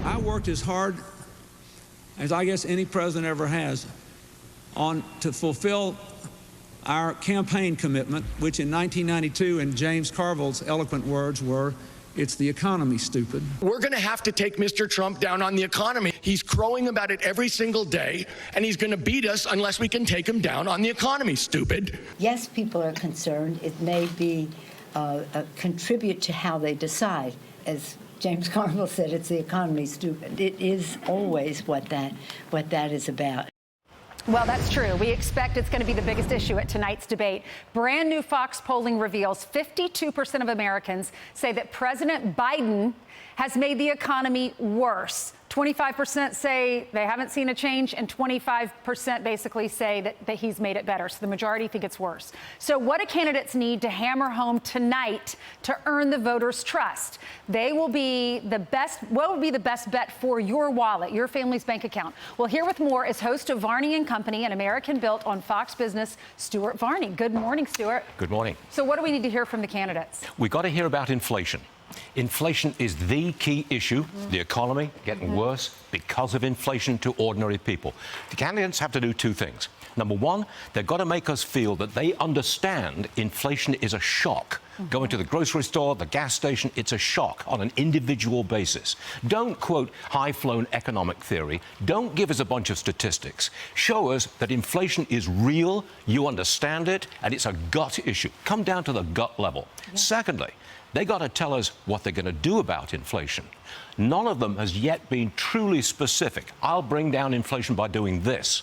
I worked as hard as I guess any president ever has to fulfill our campaign commitment, which in 1992, in James Carville's eloquent words, were, "It's the economy, stupid." We're going to have to take Mr. Trump down on the economy. He's crowing about it every single day, and he's going to beat us unless we can take him down on the economy, stupid. Yes, people are concerned. It may be contribute to how they decide. As James Carville said, it's the economy, stupid. It is always what that is about. Well, that's true. We expect it's going to be the biggest issue at tonight's debate. Brand new Fox polling reveals 52% of Americans say that President Biden has made the economy worse. 25% say they haven't seen a change, and 25% basically say that he's made it better. So the majority think it's worse. So what do candidates need to hammer home tonight to earn the voters' trust? They will be the best. What will be the best bet for your wallet, your family's bank account? Well, here with more is host of Varney and Company, an American Built on Fox Business, Stuart Varney. Good morning, Stuart. Good morning. So what do we need to hear from the candidates? We've got to hear about inflation. Inflation is the key issue. The economy getting worse because of inflation to ordinary people. The candidates have to do two things. Number one, they've got to make us feel that they understand inflation is a shock. Going to the grocery store, the gas station, it's a shock on an individual basis. Don't quote high-flown economic theory. Don't give us a bunch of statistics. Show us that inflation is real, you understand it, and it's a gut issue. Come down to the gut level. Yeah. Secondly, they got to tell us what they're going to do about inflation. None of them has yet been truly specific. I'll bring down inflation by doing this.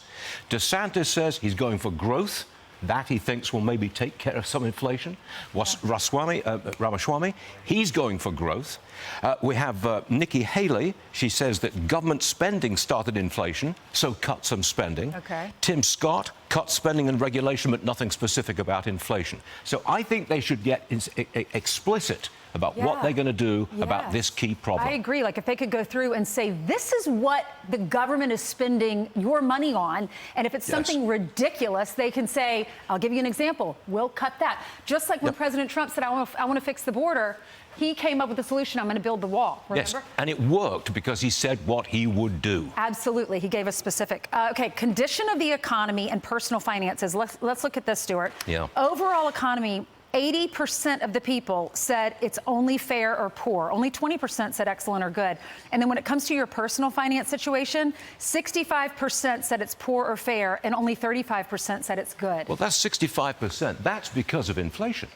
DeSantis says he's going for growth. That he thinks will maybe take care of some inflation. Ramaswamy, he's going for growth. We have Nikki Haley. She says that government spending started inflation, so cut some spending. Okay. Tim Scott, cut spending and regulation, but nothing specific about inflation. So I think they should get explicit about what they're going to do about this key problem. I agree. Like, if they could go through and say, this is what the government is spending your money on, and if it's something ridiculous, they can say, I'll give you an example, we'll cut that. Just like when President Trump said, I want to fix the border, he came up with the solution, I'm going to build the wall, remember? Yes, and it worked because he said what he would do. Absolutely. He gave us specific. Okay, condition of the economy and personal finances. Let's look at this, Stuart. Yeah. Overall economy, 80% of the people said it's only fair or poor. Only 20% said excellent or good. And then when it comes to your personal finance situation, 65% said it's poor or fair, and only 35% said it's good. Well, that's 65%. That's because of inflation.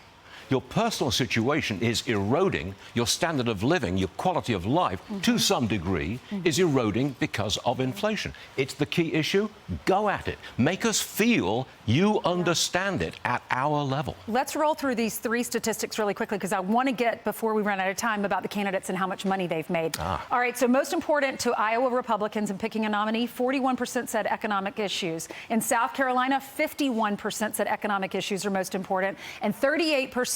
Your personal situation is eroding. Your standard of living, your quality of life, to some degree, is eroding because of inflation. It's the key issue. Go at it. Make us feel you understand it at our level. Let's roll through these three statistics really quickly, because I want to get, before we run out of time, about the candidates and how much money they've made. All right, so most important to Iowa Republicans in picking a nominee, 41% said economic issues. In South Carolina, 51% said economic issues are most important, and 38%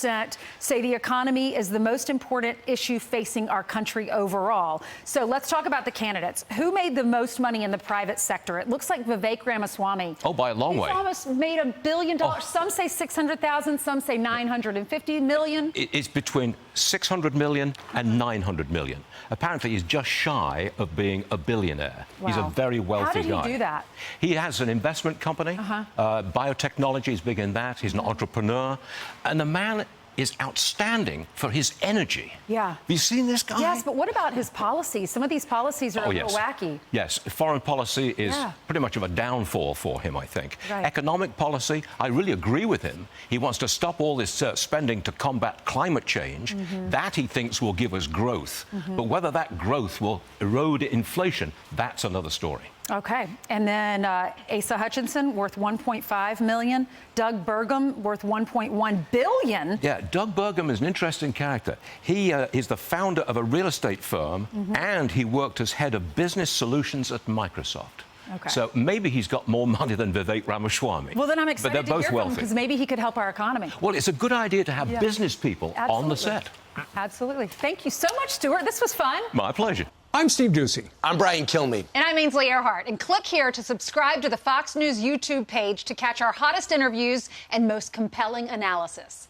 say the economy is the most important issue facing our country overall. So let's talk about the candidates. Who made the most money in the private sector? It looks like Vivek Ramaswamy. Oh, by a long way. He's almost made $1 billion. Some say 600,000, some say 950 million. It's between 600 million and 900 million. Apparently, he's just shy of being a billionaire. Wow. He's a very wealthy guy. How did he do that? He has an investment company. Biotechnology is big in that. He's an entrepreneur. And the man is outstanding for his energy. Yeah. Have you seen this guy? Yes, but what about his policies? Some of these policies are a little wacky. Yes, foreign policy is pretty much of a downfall for him, I think. Right. Economic policy, I really agree with him. He wants to stop all this spending to combat climate change. That, he thinks, will give us growth. But whether that growth will erode inflation, that's another story. Okay, and then Asa Hutchinson, worth $1.5 million. Doug Burgum, worth $1.1 billion. Yeah, Doug Burgum is an interesting character. He is the founder of a real estate firm, and he worked as head of business solutions at Microsoft. Okay. So maybe he's got more money than Vivek Ramaswamy. Well, then I'm excited but they're both to hear wealthy. from him, because maybe he could help our economy. Well, it's a good idea to have business people on the set. Absolutely. Thank you so much, Stuart. This was fun. My pleasure. I'm Steve Ducey. I'm Brian Kilmeade. And I'm Ainsley Earhart. And click here to subscribe to the Fox News YouTube page to catch our hottest interviews and most compelling analysis.